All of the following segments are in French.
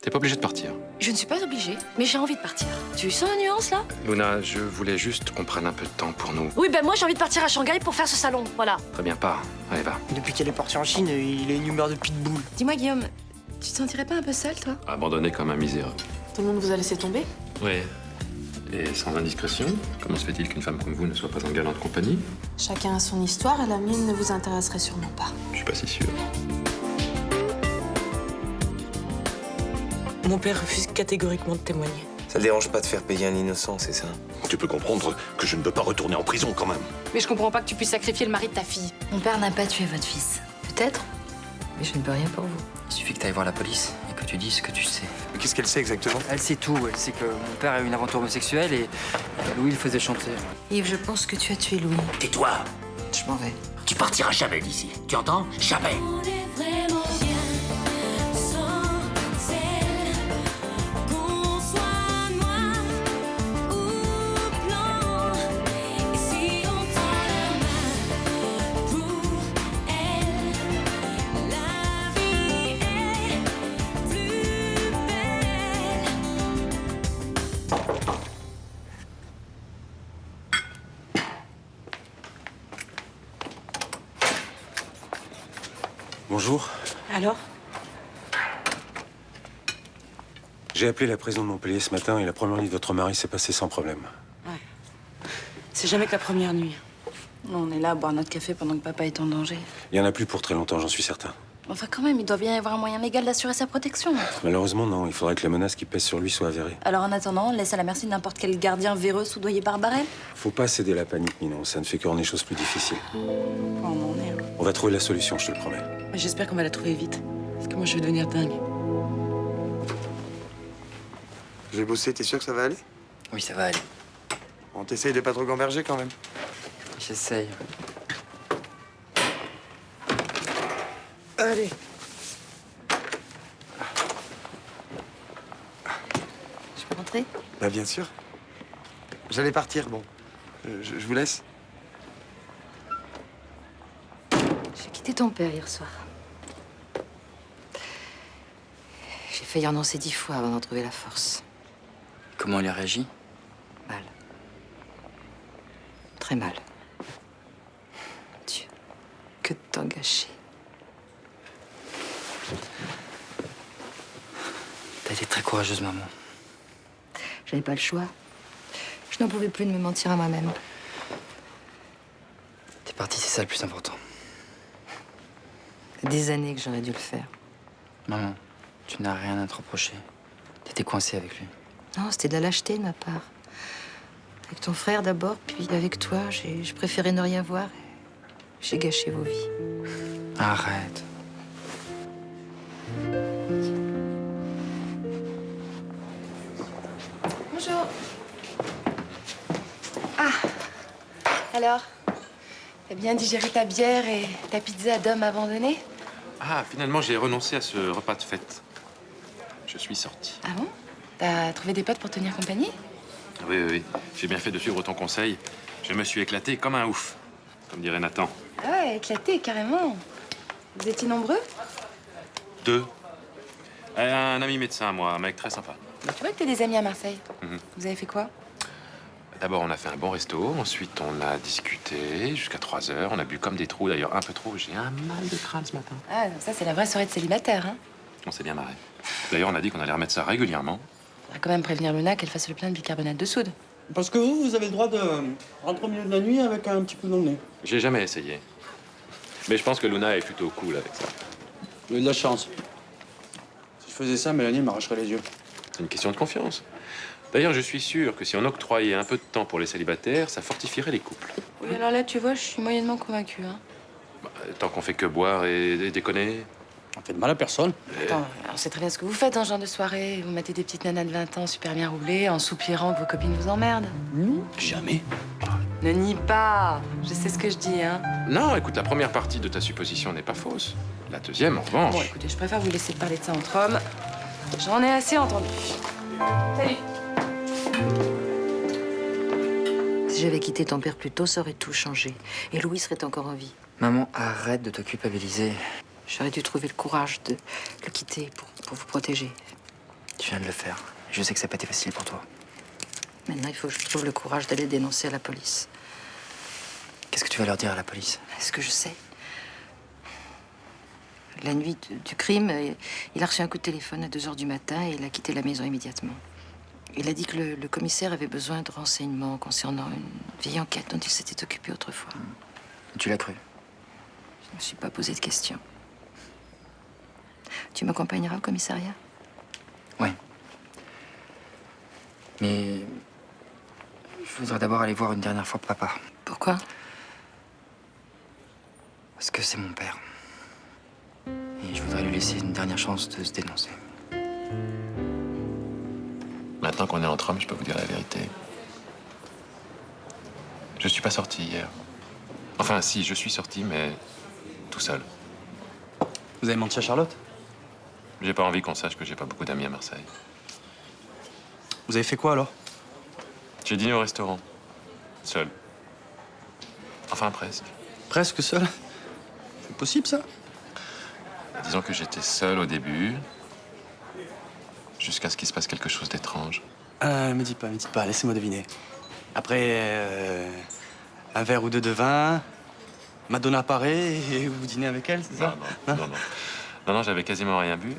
T'es pas obligé de partir. Je ne suis pas obligée, mais j'ai envie de partir. Tu sens la nuance, là? Luna, je voulais juste qu'on prenne un peu de temps pour nous. Oui, ben moi, j'ai envie de partir à Shanghai pour faire ce salon, voilà. Très bien, pars. Allez, va. Depuis qu'elle est partie en Chine, il a une humeur de pitbull. Dis-moi, Guillaume, tu te sentirais pas un peu seul, toi? Abandonné comme un misérable. Tout le monde vous a laissé tomber? Oui. Et sans indiscrétion, comment se fait-il qu'une femme comme vous ne soit pas en galante compagnie? Chacun a son histoire et la mienne ne vous intéresserait sûrement pas. Je suis pas si sûr. Mon père refuse catégoriquement de témoigner. Ça le dérange pas de faire payer un innocent, c'est ça? Tu peux comprendre que je ne veux pas retourner en prison quand même. Mais je comprends pas que tu puisses sacrifier le mari de ta fille. Mon père n'a pas tué votre fils. Peut-être, mais je ne peux rien pour vous. Il suffit que tu ailles voir la police et que tu dises ce que tu sais. Mais qu'est-ce qu'elle sait exactement? Elle sait tout. Elle sait que mon père a eu une aventure homosexuelle et Louis le faisait chanter. Yves, je pense que tu as tué Louis. Tais-toi. Je m'en vais. Tu partiras jamais d'ici. Tu entends? Jamais. Bonjour. Alors? J'ai appelé la prison de Montpellier ce matin et la première nuit de votre mari s'est passée sans problème. Ouais. C'est jamais que la première nuit. On est là à boire notre café pendant que papa est en danger. Il n'y en a plus pour très longtemps, j'en suis certain. Enfin, quand même, il doit bien y avoir un moyen légal d'assurer sa protection. Malheureusement, non. Il faudrait que les menaces qui pèsent sur lui soient avérées. Alors, en attendant, on le laisse à la merci de n'importe quel gardien véreux soudoyé par Barrel. Faut pas céder à la panique, Ninon. Ça ne fait que rendre les choses plus difficiles. On en est. On va trouver la solution, je te le promets. J'espère qu'on va la trouver vite. Parce que moi, je vais devenir dingue. Je vais bosser, t'es sûr que ça va aller? Oui, ça va aller. On t'essaye de pas trop gamberger quand même. J'essaye. Allez. Je peux rentrer? Bah bien sûr. J'allais partir, bon. Je vous laisse. J'ai quitté ton père hier soir. J'ai failli renoncer 10 fois avant d'en trouver la force. Comment il a réagi? Mal. Très mal. Dieu, que de temps gâché. T'as été très courageuse, maman. J'avais pas le choix. Je n'en pouvais plus de me mentir à moi-même. T'es partie, c'est ça le plus important. Des années que j'aurais dû le faire. Maman, tu n'as rien à te reprocher. T'étais coincée avec lui. Non, c'était de la lâcheté de ma part. Avec ton frère d'abord, puis avec toi, j'ai préféré ne rien voir. J'ai gâché vos vies. Arrête. Bonjour. Ah, alors, t'as bien digéré ta bière et ta pizza d'homme abandonné? Ah, finalement, j'ai renoncé à ce repas de fête. Je suis sorti. Ah bon? T'as trouvé des potes pour tenir compagnie? Oui, oui, oui. J'ai bien fait de suivre ton conseil. Je me suis éclaté comme un ouf, comme dirait Nathan. Ah ouais, éclaté, carrément. Vous étiez nombreux? 2. Un ami médecin, moi, un mec très sympa. Bah, tu vois que t'as des amis à Marseille. Mhm. Vous avez fait quoi? D'abord, on a fait un bon resto. Ensuite, on a discuté jusqu'à 3 heures. On a bu comme des trous, d'ailleurs un peu trop. J'ai un mal de crâne ce matin. Ah, ça, c'est la vraie soirée de célibataire, hein. On s'est bien marré. D'ailleurs, on a dit qu'on allait remettre ça régulièrement. Faudra quand même prévenir Luna qu'elle fasse le plein de bicarbonate de soude. Parce que vous avez le droit de rentrer au milieu de la nuit avec un petit coup dans le nez. J'ai jamais essayé. Mais je pense que Luna est plutôt cool avec ça. Vous avez de la chance. Si je faisais ça, Mélanie m'arracherait les yeux. C'est une question de confiance. D'ailleurs, je suis sûr que si on octroyait un peu de temps pour les célibataires, ça fortifierait les couples. Oui, alors là, tu vois, je suis moyennement convaincue, hein. Bah, tant qu'on fait que boire et déconner. On fait de mal à personne. Attends, on sait très bien ce que vous faites dans ce genre de soirée. Vous mettez des petites nanas de 20 ans super bien roulées en soupirant que vos copines vous emmerdent. Nous, jamais. Ne nie pas. Je sais ce que je dis, hein. Non, écoute, la première partie de ta supposition n'est pas fausse. La deuxième, en revanche. Bon, écoutez, je préfère vous laisser parler de ça entre hommes. J'en ai assez entendu. Salut. Si j'avais quitté ton père plus tôt, ça aurait tout changé. Et Louis serait encore en vie. Maman, arrête de te culpabiliser. J'aurais dû trouver le courage de le quitter pour vous protéger. Tu viens de le faire. Je sais que ça n'a pas été facile pour toi. Maintenant, il faut que je trouve le courage d'aller dénoncer à la police. Qu'est-ce que tu vas leur dire à la police? Est-ce que je sais? La nuit du crime, il a reçu un coup de téléphone à 2 h du matin et il a quitté la maison immédiatement. Il a dit que le commissaire avait besoin de renseignements concernant une vieille enquête dont il s'était occupé autrefois. Tu l'as cru? Je ne me suis pas posé de questions. Tu m'accompagneras au commissariat? Ouais. Mais je voudrais d'abord aller voir une dernière fois papa. Pourquoi? Parce que c'est mon père. Et je voudrais lui laisser une dernière chance de se dénoncer. Maintenant qu'on est entre hommes, je peux vous dire la vérité. Je suis pas sorti hier. Enfin, si, je suis sorti, mais tout seul. Vous avez menti à Charlotte? J'ai pas envie qu'on sache que j'ai pas beaucoup d'amis à Marseille. Vous avez fait quoi alors? J'ai dîné au restaurant. Seul. Enfin, presque. Presque seul? C'est possible ça? Disons que j'étais seul au début, jusqu'à ce qu'il se passe quelque chose d'étrange. Me dites pas, laissez-moi deviner. Après, un verre ou deux de vin, Madonna apparaît et vous dînez avec elle, c'est ça? Non, j'avais quasiment rien bu.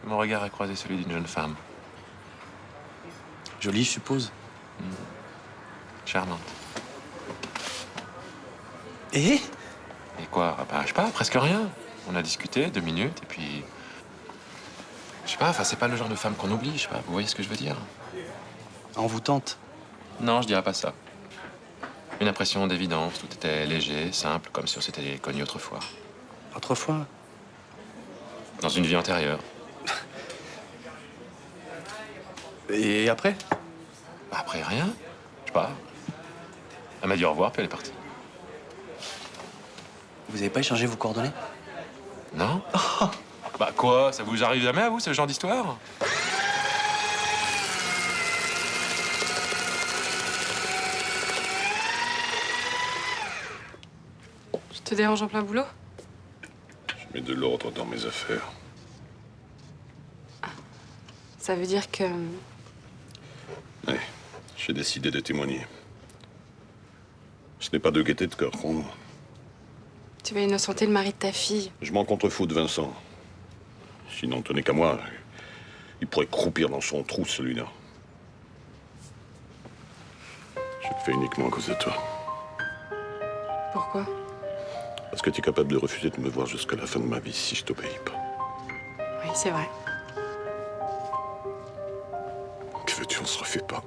Mon regard a croisé celui d'une jeune femme. Jolie, je suppose. Charmante. Et? Et quoi? Bah, je sais pas, presque rien. On a discuté 2 minutes, et puis... Je sais pas, enfin, c'est pas le genre de femme qu'on oublie, je sais pas. Vous voyez ce que je veux dire? Envoûtante. Non, je dirais pas ça. Une impression d'évidence, tout était léger, simple, comme si on s'était connus autrefois. Autrefois? Dans une vie antérieure. Et après? Bah, après, rien. Je sais pas. Elle m'a dit au revoir, puis elle est partie. Vous avez pas échangé vos coordonnées? Non? Bah quoi? Ça vous arrive jamais à vous, ce genre d'histoire? Je te dérange en plein boulot? Je mets de l'ordre dans mes affaires. Ça veut dire que... Oui, j'ai décidé de témoigner. Ce n'est pas de gaieté de cœur qu'on... tu vas innocenter le mari de ta fille. Je m'en contrefous de Vincent. S'il n'en tenait qu'à moi, il pourrait croupir dans son trou, celui-là. Je le fais uniquement à cause de toi. Pourquoi? Parce que tu es capable de refuser de me voir jusqu'à la fin de ma vie si je t'obéis pas. Oui, c'est vrai. Que veux-tu, on se refait pas.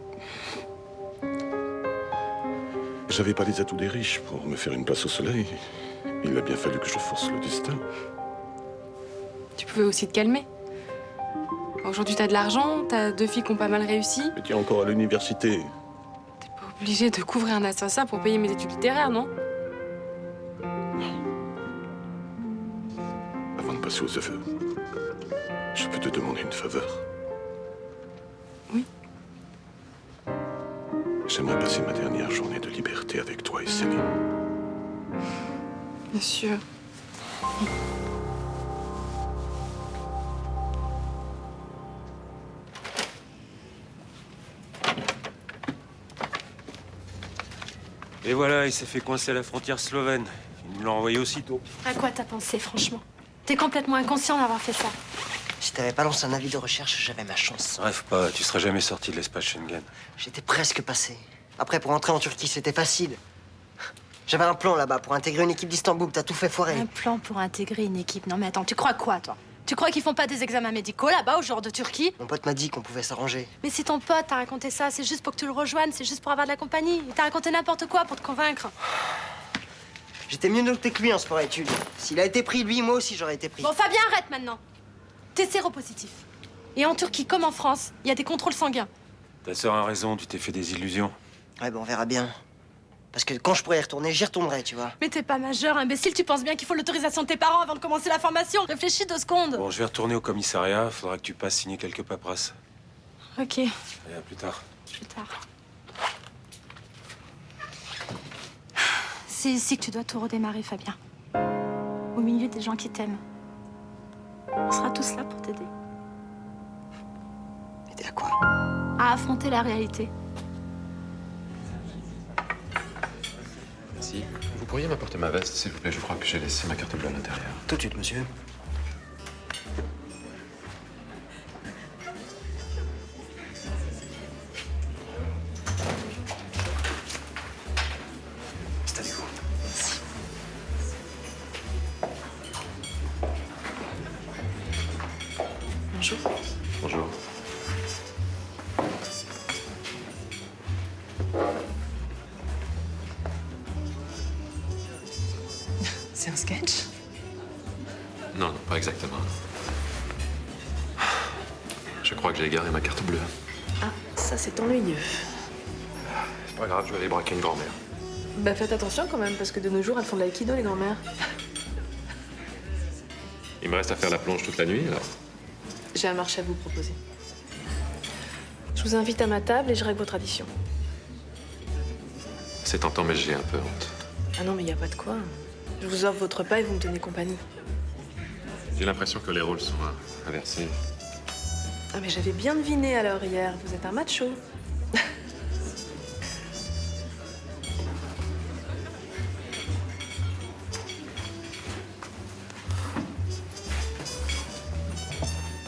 J'avais pas les atouts des riches pour me faire une place au soleil. Il a bien fallu que je force le destin. Tu pouvais aussi te calmer. Aujourd'hui, t'as de l'argent, t'as 2 filles qui ont pas mal réussi. Mais tu es encore à l'université. T'es pas obligé de couvrir un assassin pour payer mes études littéraires, non? Avant de passer aux aveux, je peux te demander une faveur? Oui. J'aimerais passer ma dernière journée de liberté avec toi et Céline. Bien sûr. Et voilà, il s'est fait coincer à la frontière slovène. Ils nous l'ont envoyé aussitôt. À quoi t'as pensé, franchement? T'es complètement inconscient d'avoir fait ça. Si t'avais pas lancé un avis de recherche, j'avais ma chance. Rêve pas, tu seras jamais sorti de l'espace Schengen. J'étais presque passé. Après, pour entrer en Turquie, c'était facile. J'avais un plan là-bas pour intégrer une équipe d'Istanbul. T'as tout fait foirer. Un plan pour intégrer une équipe? Non mais attends, tu crois quoi, toi? Tu crois qu'ils font pas des examens médicaux là-bas, au genre de Turquie? Mon pote m'a dit qu'on pouvait s'arranger. Mais si ton pote t'a raconté ça, c'est juste pour que tu le rejoignes, c'est juste pour avoir de la compagnie. Il t'a raconté n'importe quoi pour te convaincre. J'étais mieux noté que lui en sport-études. S'il a été pris, lui, moi aussi, j'aurais été pris. Bon, Fabien, arrête maintenant. T'es séropositif. Et en Turquie, comme en France, il y a des contrôles sanguins. Ta sœur a raison, tu t'es fait des illusions. Ouais, ben on verra bien. Parce que quand je pourrais y retourner, j'y retournerai, tu vois. Mais t'es pas majeur, imbécile, tu penses bien qu'il faut l'autorisation de tes parents avant de commencer la formation. Réfléchis 2 secondes. Bon, je vais retourner au commissariat, faudra que tu passes signer quelques paperasses. Ok, Allez, à plus tard. plus tard. C'est ici que tu dois tout redémarrer, Fabien. Au milieu des gens qui t'aiment. On sera tous là pour t'aider. Et à quoi? À affronter la réalité. Merci. Vous pourriez m'apporter ma veste, s'il vous plaît? Je crois que j'ai laissé ma carte bleue à l'intérieur. Tout de suite, monsieur. Installez-vous. Bonjour. Bonjour. C'est un sketch? Non, non, pas exactement. Je crois que j'ai égaré ma carte bleue. Ah, ça c'est ennuyeux. C'est pas grave, je vais aller braquer une grand-mère. Bah faites attention quand même, parce que de nos jours, elles font de l'aïkido, les grand-mères. Il me reste à faire la plonge toute la nuit, alors. J'ai un marché à vous proposer. Je vous invite à ma table et je règle vos traditions. C'est tentant, mais j'ai un peu honte. Ah non, mais y a pas de quoi. Je vous offre votre repas et vous me tenez compagnie. J'ai l'impression que les rôles sont inversés. Ah mais j'avais bien deviné alors hier, vous êtes un macho. La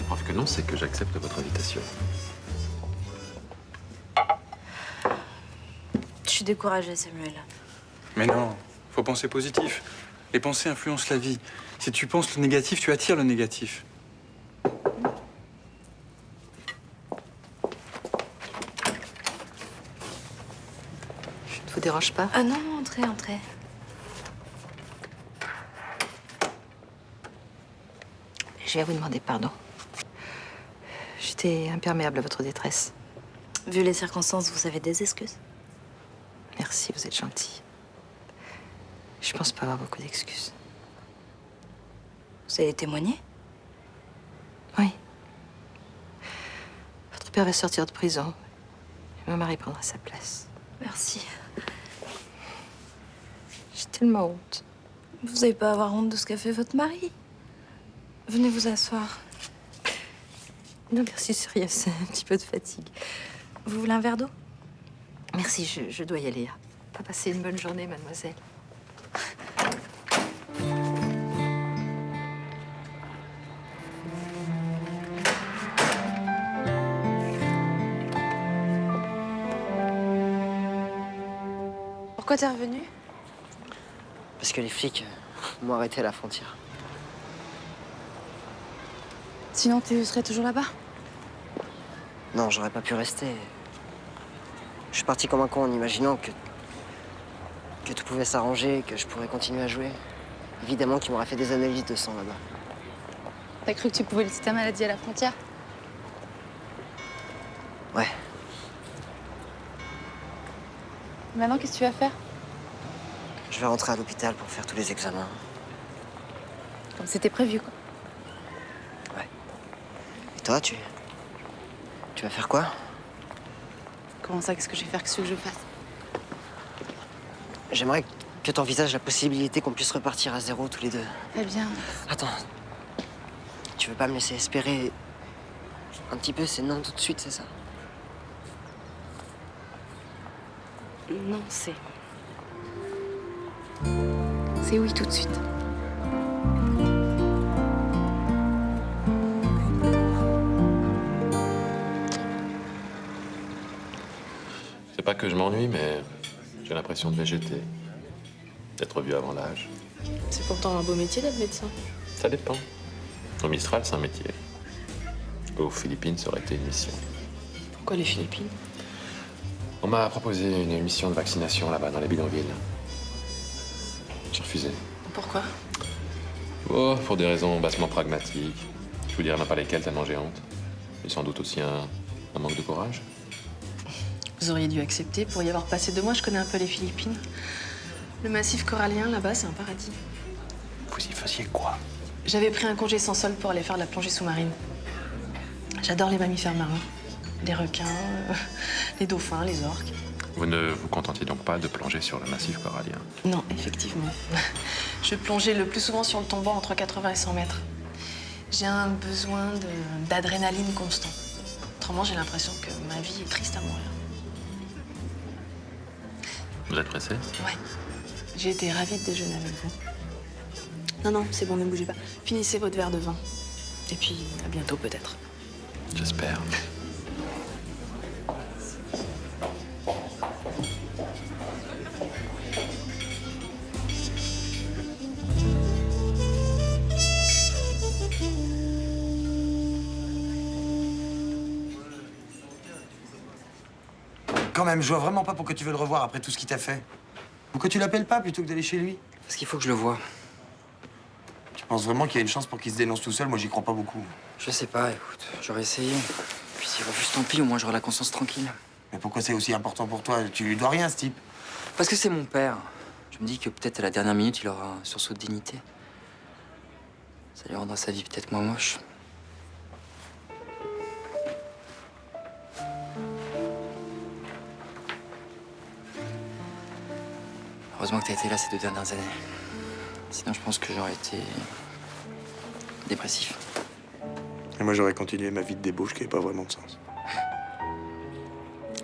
preuve que non, c'est que j'accepte votre invitation. Je suis découragée, Samuel. Mais non, faut penser positif. Les pensées influencent la vie. Si tu penses le négatif, tu attires le négatif. Je ne vous dérange pas? Ah non, entrez, entrez. Je vais vous demander pardon. J'étais imperméable à votre détresse. Vu les circonstances, vous avez des excuses? Merci, vous êtes gentil. Je pense pas avoir beaucoup d'excuses. Vous allez témoigner? Oui. Votre père va sortir de prison. Et mon mari prendra sa place. Merci. J'ai tellement honte. Vous n'allez pas avoir honte de ce qu'a fait votre mari. Venez vous asseoir. Non, merci, c'est rien, c'est un petit peu de fatigue. Vous voulez un verre d'eau? Merci, je dois y aller. Passez une bonne journée, mademoiselle. Pourquoi t'es revenu? Parce que les flics m'ont arrêté à la frontière. Sinon, tu serais toujours là-bas? Non, j'aurais pas pu rester. Je suis parti comme un con en imaginant que tout pouvait s'arranger, que je pourrais continuer à jouer. Évidemment qu'ils m'auraient fait des analyses de sang là-bas. T'as cru que tu pouvais laisser ta maladie à la frontière? Ouais. Maintenant, qu'est-ce que tu vas faire? Je vais rentrer à l'hôpital pour faire tous les examens. Comme c'était prévu, quoi. Et toi, tu vas faire quoi? Comment ça, qu'est-ce que je vais faire? Qu'est-ce que je fasse? J'aimerais que tu envisages la possibilité qu'on puisse repartir à zéro tous les deux. Eh bien... Attends. Tu veux pas me laisser espérer un petit peu? C'est non tout de suite, c'est ça? Non, c'est... C'est oui tout de suite. C'est pas que je m'ennuie, mais j'ai l'impression de végéter. D'être vieux avant l'âge. C'est pourtant un beau métier d'être médecin. Ça dépend. Au Mistral, c'est un métier. Aux Philippines, ça aurait été une mission. Pourquoi les Philippines? On m'a proposé une mission de vaccination là-bas, dans les bidonvilles. J'ai refusé. Pourquoi? Oh, pour des raisons bassement pragmatiques. Je vous dirai même pas lesquelles, tellement j'ai honte. Et sans doute aussi un manque de courage. Vous auriez dû accepter. Pour y avoir passé 2 mois, je connais un peu les Philippines. Le massif corallien, là-bas, c'est un paradis. Vous y faisiez quoi? J'avais pris un congé sans solde pour aller faire de la plongée sous-marine. J'adore les mammifères marins. Les requins, les dauphins, les orques. Vous ne vous contentiez donc pas de plonger sur le massif corallien? Non, effectivement. Je plongeais le plus souvent sur le tombant entre 80 et 100 mètres. J'ai un besoin d'adrénaline constant. Autrement, j'ai l'impression que ma vie est triste à mourir. Vous êtes pressé? Ouais. J'ai été ravie de déjeuner avec vous. Non, non, c'est bon, ne bougez pas. Finissez votre verre de vin. Et puis, à bientôt peut-être. J'espère. Quand même, je vois vraiment pas pourquoi tu veux le revoir après tout ce qu'il t'a fait. Pourquoi tu l'appelles pas plutôt que d'aller chez lui? Parce qu'il faut que je le voie. Tu penses vraiment qu'il y a une chance pour qu'il se dénonce tout seul? Moi, j'y crois pas beaucoup. Je sais pas, écoute, j'aurais essayé. Puis s'il refuse, tant pis, au moins j'aurai la conscience tranquille. Mais pourquoi c'est aussi important pour toi? Tu lui dois rien, ce type. Parce que c'est mon père. Je me dis que peut-être à la dernière minute, il aura un sursaut de dignité. Ça lui rendra sa vie peut-être moins moche. Heureusement que t'as été là ces 2 dernières années. Sinon, je pense que j'aurais été dépressif. Et moi, j'aurais continué ma vie de débauche qui n'avait pas vraiment de sens.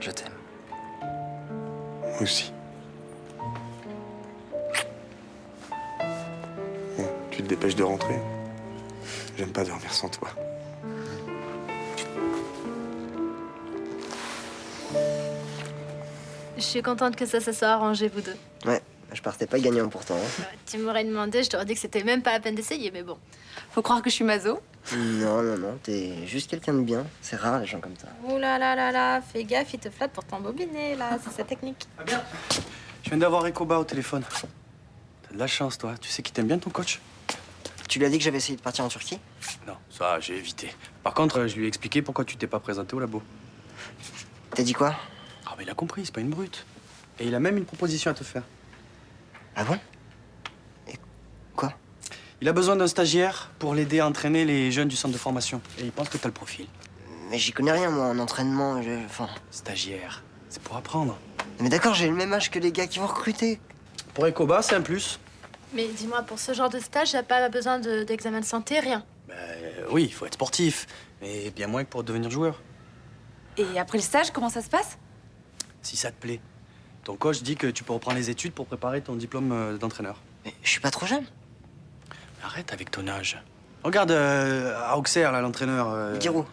Je t'aime. Moi aussi. Bon, tu te dépêches de rentrer. J'aime pas dormir sans toi. Je suis contente que ça se soit arrangé, vous deux. Ouais, je partais pas gagnant pourtant. Hein. Tu m'aurais demandé, je t'aurais dit que c'était même pas la peine d'essayer, mais bon. Faut croire que je suis maso. Non, non, non, t'es juste quelqu'un de bien. C'est rare, les gens comme ça. Ouh là là là là, fais gaffe, il te flatte pour t'embobiner, là, c'est sa technique. Ah bien. Je viens d'avoir Ekoba au téléphone. T'as de la chance, toi. Tu sais qu'il t'aime bien, ton coach? Tu lui as dit que j'avais essayé de partir en Turquie? Non, ça, j'ai évité. Par contre, je lui ai expliqué pourquoi tu t'es pas présenté au labo. T'as dit quoi? Ah, mais il a compris, c'est pas une brute. Et il a même une proposition à te faire. Ah bon? Et quoi? Il a besoin d'un stagiaire pour l'aider à entraîner les jeunes du centre de formation. Et il pense que t'as le profil. Mais j'y connais rien, moi, en entraînement. Enfin... Stagiaire, c'est pour apprendre. Mais d'accord, j'ai le même âge que les gars qui vont recruter. Pour Ekoba, c'est un plus. Mais dis-moi, pour ce genre de stage, t'as pas besoin d'examen de santé, rien. Oui, il faut être sportif. Mais bien moins que pour devenir joueur. Et après le stage, comment ça se passe? Si ça te plaît. Ton coach dit que tu peux reprendre les études pour préparer ton diplôme d'entraîneur. Mais je suis pas trop jeune. Arrête avec ton âge. Regarde à Auxerre, là, l'entraîneur. Giroud.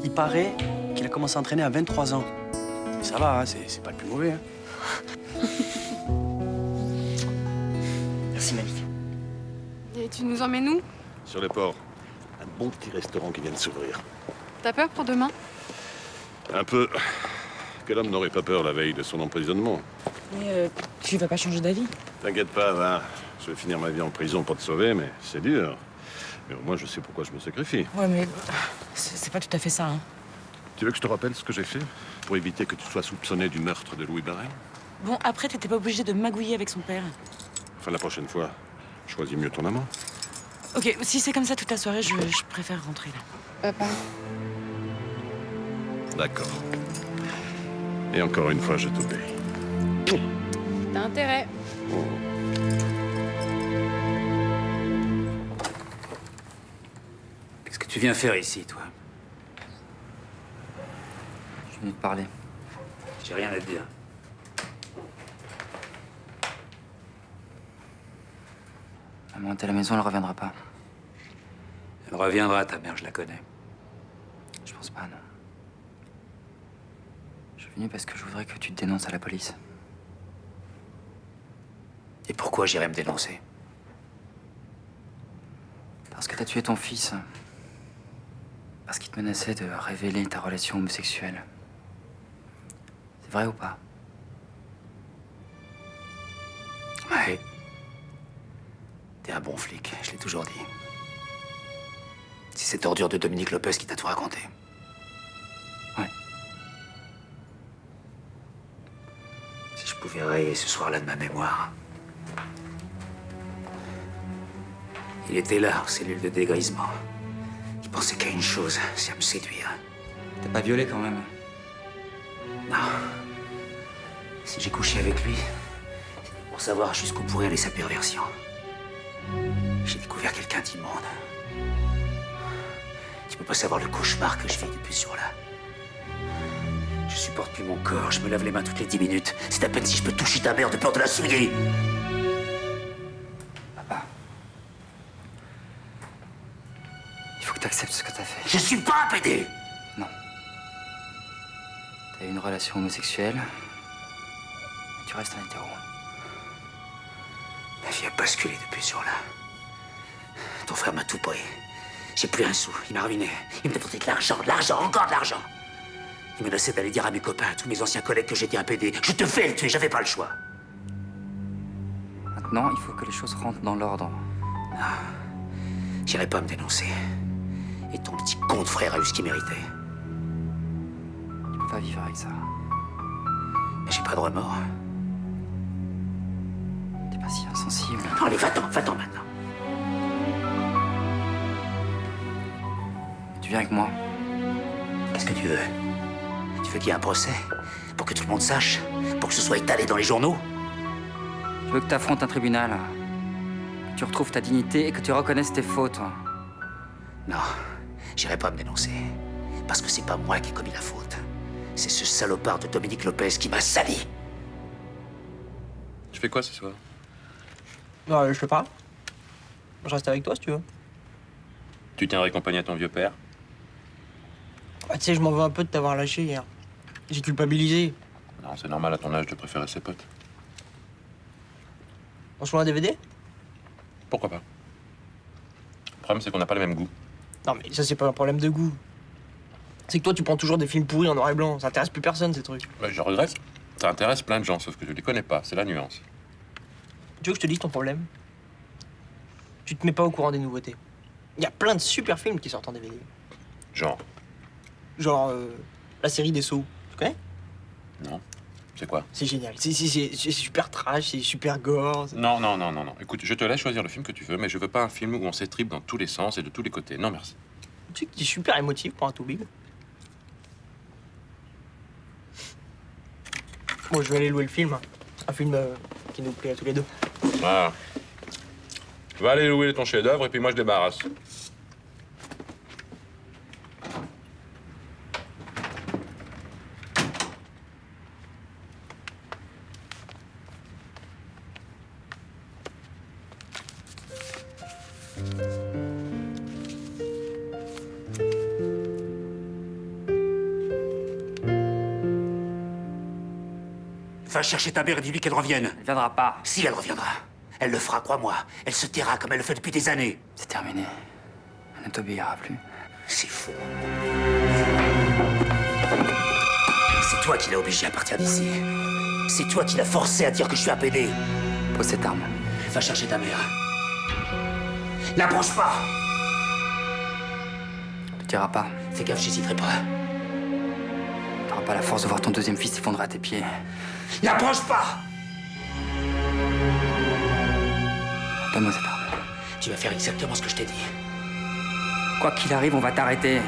Il paraît qu'il a commencé à entraîner à 23 ans. Ça va, hein, c'est pas le plus mauvais. Hein. Merci, Malik. Et tu nous emmènes où? Sur le port. Un bon petit restaurant qui vient de s'ouvrir. T'as peur pour demain? Un peu. Quel homme n'aurait pas peur la veille de son emprisonnement? Mais tu vas pas changer d'avis? T'inquiète pas, va. Je vais finir ma vie en prison pour te sauver, mais c'est dur. Mais au moins, je sais pourquoi je me sacrifie. Ouais, mais c'est pas tout à fait ça, hein. Tu veux que je te rappelle ce que j'ai fait pour éviter que tu sois soupçonné du meurtre de Louis Barrel? Bon, après, t'étais pas obligé de magouiller avec son père. Enfin, la prochaine fois, choisis mieux ton amant. Ok, si c'est comme ça toute la soirée, je préfère rentrer, là. Papa. D'accord. Et encore une fois, je t'obéis. T'as intérêt. Qu'est-ce que tu viens faire ici, toi? Je suis venu te parler. J'ai rien à te dire. Maman est à la maison, elle reviendra pas. Elle reviendra, ta mère, je la connais. Je pense pas, non. Je suis venu parce que je voudrais que tu te dénonces à la police. Et pourquoi j'irais me dénoncer? Parce que t'as tué ton fils. Parce qu'il te menaçait de révéler ta relation homosexuelle. C'est vrai ou pas? Ouais. T'es un bon flic, je l'ai toujours dit. C'est cette ordure de Dominique Lopez qui t'a tout raconté. Ouais. Si je pouvais rayer ce soir-là de ma mémoire. Il était là, en cellule de dégrisement. Il pensait qu'à une chose, c'est à me séduire. T'as pas violé quand même? Non. Si j'ai couché avec lui, c'est pour savoir jusqu'où pourrait aller sa perversion. J'ai découvert quelqu'un d'immonde. Tu peux pas savoir le cauchemar que je vis depuis ce jour-là. supporte plus mon corps, je me lave les mains toutes les 10 minutes. C'est à peine si je peux toucher ta mère de peur de la souiller. Papa. Il faut que tu acceptes ce que t'as fait. Je suis pas un PD. Non. T'as eu une relation homosexuelle. Tu restes un hétéro. Ma vie a basculé depuis ce jour-là. Ton frère m'a tout pris. J'ai plus un sou, il m'a ruiné. Il me demandait de l'argent, encore de l'argent. Il menaçait d'aller dire à mes copains, à tous mes anciens collègues que j'étais un PD. Je te fais le tuer, j'avais pas le choix. Maintenant, il faut que les choses rentrent dans l'ordre. Non, j'irai pas me dénoncer. Et ton petit con de frère a eu ce qu'il méritait. Tu peux pas vivre avec ça. Mais j'ai pas de remords. T'es pas si insensible. Non, allez, va-t'en maintenant. Tu viens avec moi? Qu'est-ce que tu veux? Tu veux qu'il y ait un procès? Pour que tout le monde sache? Pour que ce soit étalé dans les journaux? Je veux que tu affrontes un tribunal. Que tu retrouves ta dignité et que tu reconnaisses tes fautes. Non, j'irai pas me dénoncer. Parce que c'est pas moi qui ai commis la faute. C'est ce salopard de Dominique Lopez qui m'a sali. Tu fais quoi ce soir? Non, je sais pas. Je reste avec toi si tu veux. Tu tiendrais compagnie à ton vieux père? Ah, tu sais, je m'en veux un peu de t'avoir lâché hier. J'ai culpabilisé. Non, c'est normal à ton âge de préférer ses potes. On se voit un DVD? Pourquoi pas? Le problème, c'est qu'on n'a pas le même goût. Non, mais ça, c'est pas un problème de goût. C'est que toi, tu prends toujours des films pourris en noir et blanc. Ça intéresse plus personne, ces trucs. Bah, je regrette. Ça intéresse plein de gens, sauf que je les connais pas. C'est la nuance. Tu veux que je te dise ton problème? Tu te mets pas au courant des nouveautés. Il y a plein de super films qui sortent en DVD. Genre? Genre, la série des Sceaux. Tu connais? Non. C'est quoi? C'est génial. C'est super trash, c'est super gore. Non. Écoute, je te laisse choisir le film que tu veux, mais je veux pas un film où on s'étripe dans tous les sens et de tous les côtés. Non, merci. Tu sais que t'es super émotif pour un tout big. Bon, je vais aller louer le film. Un film qui nous plaît à tous les deux. Voilà. Va aller louer ton chef-d'œuvre et puis moi je débarrasse. Va chercher ta mère et dis-lui qu'elle revienne. Elle viendra pas. Si, elle reviendra. Elle le fera, crois-moi. Elle se taira comme elle le fait depuis des années. C'est terminé. Elle ne t'obéira plus. C'est faux. C'est toi qui l'as obligé à partir d'ici. C'est toi qui l'as forcé à dire que je suis un PD. Pose cette arme. Va chercher ta mère. N'approche pas. Tu diras pas. Fais gaffe, j'hésiterai pas. T'auras pas la force de voir ton deuxième fils s'effondrer à tes pieds. N'approche pas. Donne-moi cette arme. Tu vas faire exactement ce que je t'ai dit. Quoi qu'il arrive, on va t'arrêter.